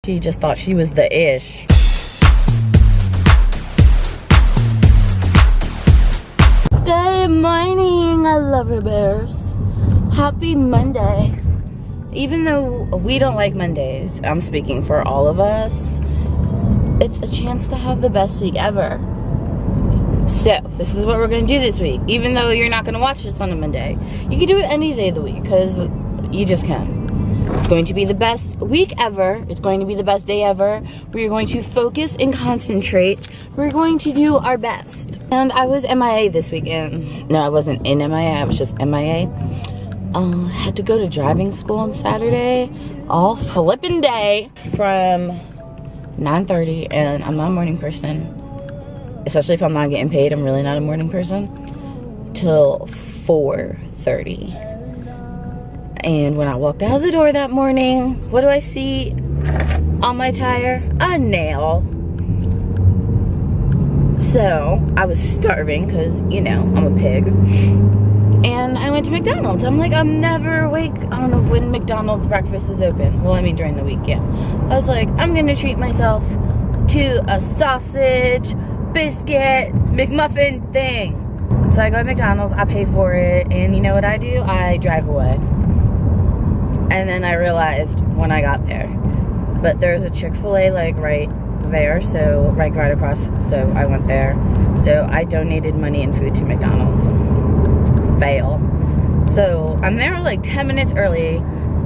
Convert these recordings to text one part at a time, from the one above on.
She just thought she was the ish. Good morning, lover bears. Happy Monday. Even though we don't like Mondays, I'm speaking for all of us, it's a chance to have the best week ever. So, this is what we're going to do this week. Even though you're not going to watch this on a Monday, you can do it any day of the week, because you just can. It's going to be the best week ever. It's going to be the best day ever. We're going to focus and concentrate. We're going to do our best. And I was MIA this weekend. No, I wasn't in MIA. I was just MIA. Had to go to driving school on Saturday. All flippin' day from 9:30. And I'm not a morning person. Especially if I'm not getting paid. I'm really not a morning person. Till 4:30. And when I walked out of the door that morning, what do I see on my tire? A nail. So, I was starving because, you know, I'm a pig. And I went to McDonald's. I'm like, I'm never awake on when McDonald's breakfast is open. Well, I mean, during the week, yeah. I was like, I'm going to treat myself to a sausage, biscuit, McMuffin thing. So I go to McDonald's, I pay for it, and you know what I do? I drive away. And then I realized when I got there, but there's a Chick-fil-A like right there, so right across, so I went there. So I donated money and food to McDonald's. Fail. So I'm there like 10 minutes early,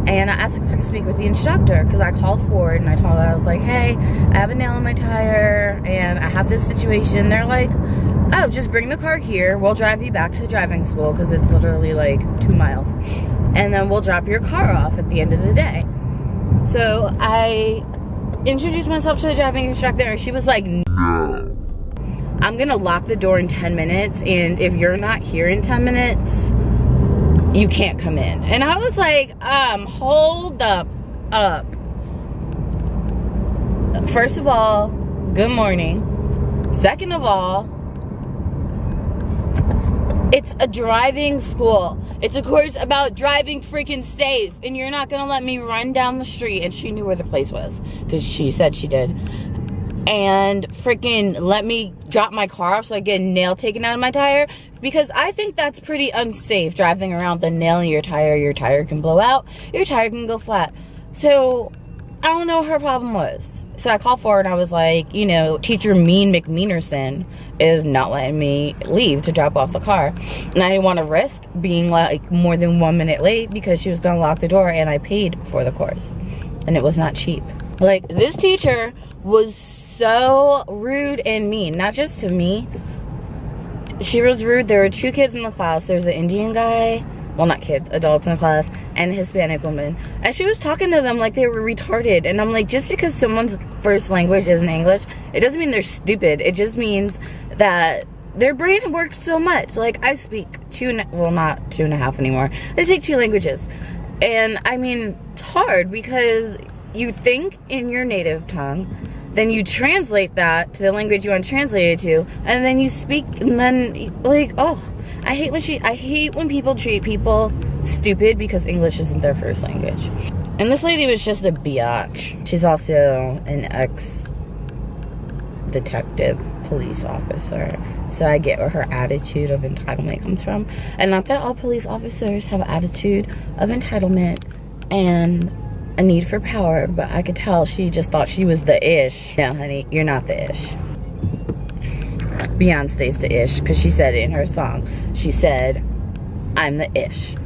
and I asked if I could speak with the instructor, because I called Ford and I told her, I was like, hey, I have a nail in my tire and I have this situation. They're like, oh, just bring the car here, we'll drive you back to driving school, because it's literally like 2 miles. And then we'll drop your car off at the end of the day. So I introduced myself to the driving instructor, and she was like, no. I'm gonna lock the door in 10 minutes, and if you're not here in 10 minutes, you can't come in. And I was like, hold up. First of all, good morning. Second of all, it's a driving school. It's a course about driving freaking safe. And you're not gonna let me run down the street. And she knew where the place was, because she said she did. And freaking let me drop my car off so I get a nail taken out of my tire. Because I think that's pretty unsafe, driving around with a nail in your tire. Your tire can blow out. Your tire can go flat. So, I don't know what her problem was. So I called Ford and I was like, you know, Teacher Mean McMeanerson is not letting me leave to drop off the car. And I didn't want to risk being like more than 1 minute late, because she was going to lock the door, and I paid for the course. And it was not cheap. Like, this teacher was so rude and mean. Not just to me. She was rude. There were 2 kids in the class. There's an Indian guy. Well, not kids, adults in the class, and a Hispanic woman. And she was talking to them like they were retarded. And I'm like, just because someone's first language isn't English, it doesn't mean they're stupid. It just means that their brain works so much. Like, I speak not 2.5 anymore. I speak 2 languages. And, I mean, it's hard, because you think in your native tongue, then you translate that to the language you want to translate it to, and then you speak, and then, like, oh, I hate when people treat people stupid because English isn't their first language. And this lady was just a biatch. She's also an ex-detective police officer, so I get where her attitude of entitlement comes from. And not that all police officers have an attitude of entitlement and a need for power, but I could tell she just thought she was the ish. No, honey, you're not the ish. Beyonce's the ish, because she said it in her song. She said, I'm the ish.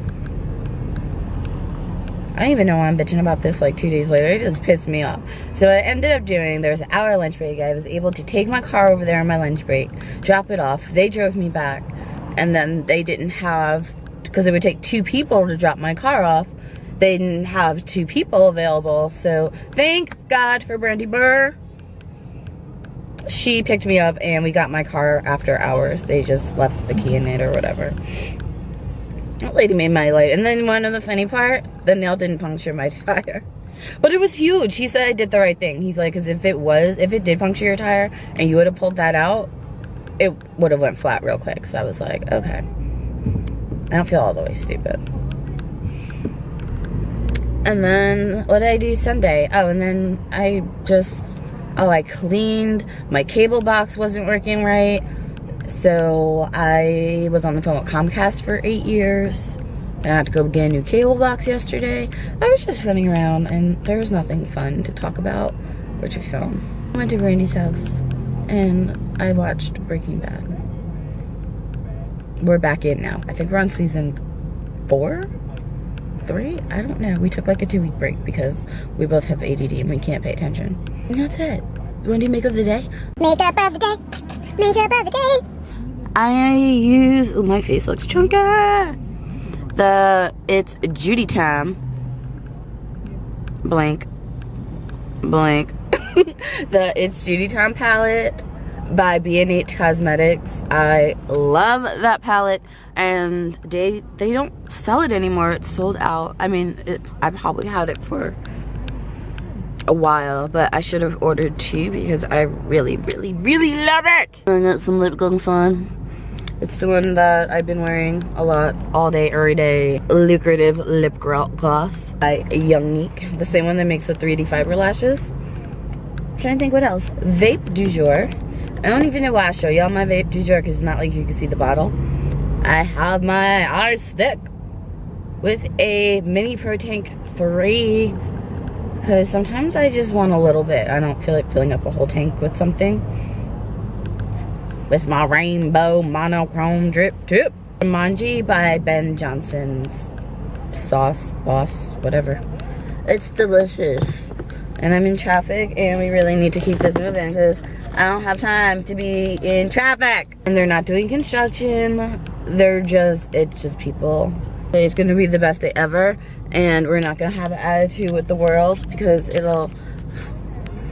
I don't even know why I'm bitching about this like 2 days later. It just pissed me off. So what I ended up doing, there was an hour lunch break. I was able to take my car over there on my lunch break, drop it off. They drove me back, and then they didn't have, because it would take 2 people to drop my car off, they didn't have 2 people available. So thank God for Brandy Burr. She picked me up and we got my car after hours. They just left the key in it or whatever. That lady made my life. And then one of the funny part, the nail didn't puncture my tire. But it was huge. He said I did the right thing. He's like, because if it did puncture your tire and you would have pulled that out, it would have went flat real quick. So I was like, okay. I don't feel all the way stupid. And then, what did I do Sunday? Oh, and then I cleaned. My cable box wasn't working right. So, I was on the phone with Comcast for 8 years. I had to go get a new cable box yesterday. I was just running around, and there was nothing fun to talk about or to film. I went to Randy's house, and I watched Breaking Bad. We're back in now. I think we're on season 4? 3? I don't know. We took like a 2-week break because we both have ADD and we can't pay attention. And that's it. You want to do makeup of the day? Makeup of the day. Makeup of the day. I use, oh, my face looks chunky. It's Judy Time. Blank. It's Judy Time palette by B&H Cosmetics. I love that palette, and they don't sell it anymore. It's sold out. I mean, I probably had it for a while, but I should have ordered 2 because I really love it. I got some lip gloss on. It's the one that I've been wearing a lot, all day, every day. Lucrative lip gloss by Youngnique. The same one that makes the 3D fiber lashes. I'm trying to think what else. Vape du jour. I don't even know why I show y'all my vape du jour because it's not like you can see the bottle. I have my ice stick with a mini Pro Tank 3 because sometimes I just want a little bit. I don't feel like filling up a whole tank with something. With my rainbow monochrome drip tip. Manji by Ben Johnson's sauce, boss, whatever. It's delicious. And I'm in traffic and we really need to keep this moving because I don't have time to be in traffic. And they're not doing construction. It's just people. It's gonna be the best day ever, and we're not gonna have an attitude with the world because it'll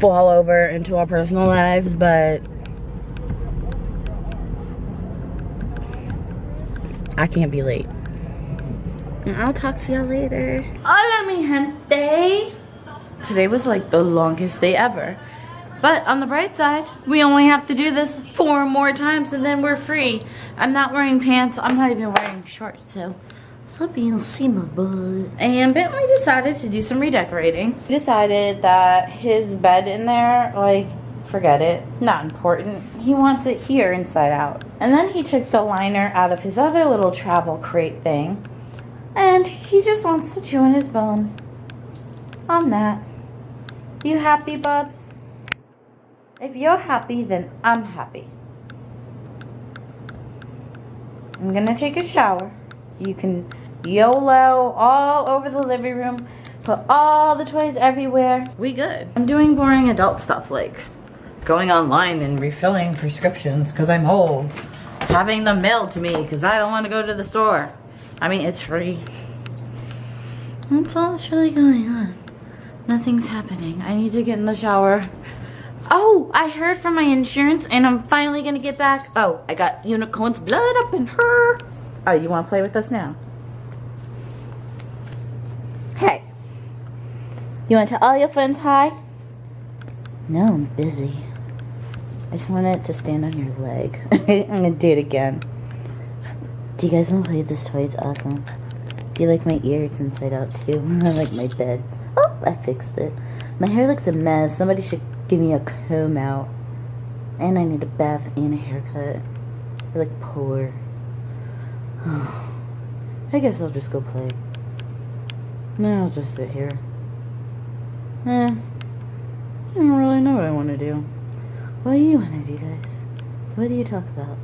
fall over into our personal lives, but I can't be late. And I'll talk to y'all later. Hola mi gente. Today was like the longest day ever. But on the bright side, we only have to do this 4 more times and then we're free. I'm not wearing pants. I'm not even wearing shorts, so you'll see my butt. And Bentley decided to do some redecorating. He decided that his bed in there, like, forget it. Not important. He wants it here inside out. And then he took the liner out of his other little travel crate thing. And he just wants to chew on his bone. On that. You happy, Bubs? If you're happy, then I'm happy. I'm gonna take a shower. You can YOLO all over the living room. Put all the toys everywhere. We good. I'm doing boring adult stuff like going online and refilling prescriptions because I'm old. Having them mailed to me because I don't want to go to the store. I mean, it's free. That's all that's really going on. Nothing's happening. I need to get in the shower. Oh, I heard from my insurance and I'm finally gonna get back. Oh, I got unicorn's blood up in her. Oh, you wanna play with us now? Hey. You wanna tell all your friends hi? No, I'm busy. I just wanted to stand on your leg. I'm gonna do it again. Do you guys wanna play with this toy? It's awesome. Do you like my ears inside out too? I like my bed. Oh, I fixed it. My hair looks a mess. Somebody should give me a comb out. And I need a bath and a haircut. I look poor. I guess I'll just go play. No, I'll just sit here. I don't really know what I want to do. What do you want to do, guys? What do you talk about?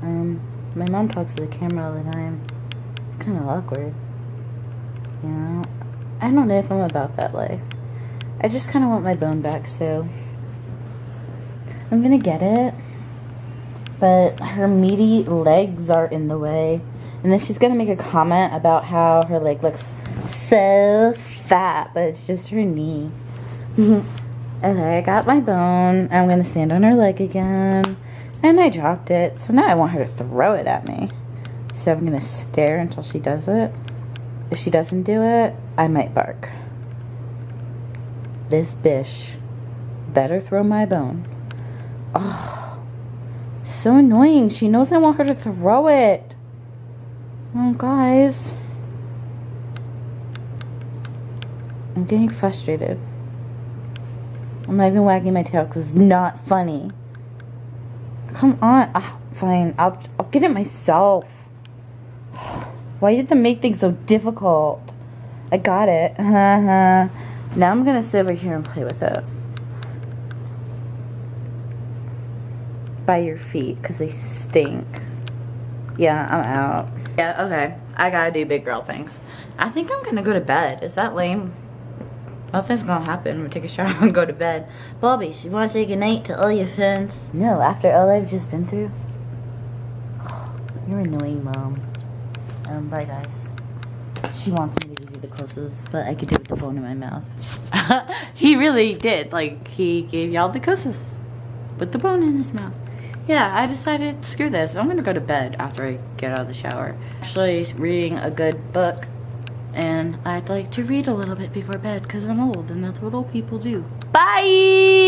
My mom talks to the camera all the time. It's kind of awkward. You know? I don't know if I'm about that life. I just kind of want my bone back, so I'm gonna get it. But her meaty legs are in the way. And then she's gonna make a comment about how her leg looks so fat, but it's just her knee. Okay, I got my bone. I'm gonna stand on her leg again. And I dropped it, so now I want her to throw it at me. So I'm gonna stare until she does it. If she doesn't do it, I might bark. This bitch better throw my bone. Oh, so annoying. She knows I want her to throw it. Oh, guys. I'm getting frustrated. I'm not even wagging my tail because it's not funny. Come on. Fine. I'll get it myself. Why did they make things so difficult? I got it. Now I'm going to sit over here and play with it. By your feet because they stink. Yeah, I'm out. Yeah, okay. I gotta do big girl things. I think I'm gonna go to bed. Is that lame? Nothing's gonna happen. I'm gonna take a shower and go to bed. Bobbies, you wanna say goodnight to all your friends? No, after all I've just been through? You're annoying, Mom. Bye, guys. She wants me to give you the kisses, but I could do it with the phone in my mouth. He really did. Like, he gave y'all the kisses with the bone in his mouth. Yeah, I decided, screw this. I'm gonna go to bed after I get out of the shower. Actually, reading a good book. And I'd like to read a little bit before bed because I'm old and that's what old people do. Bye!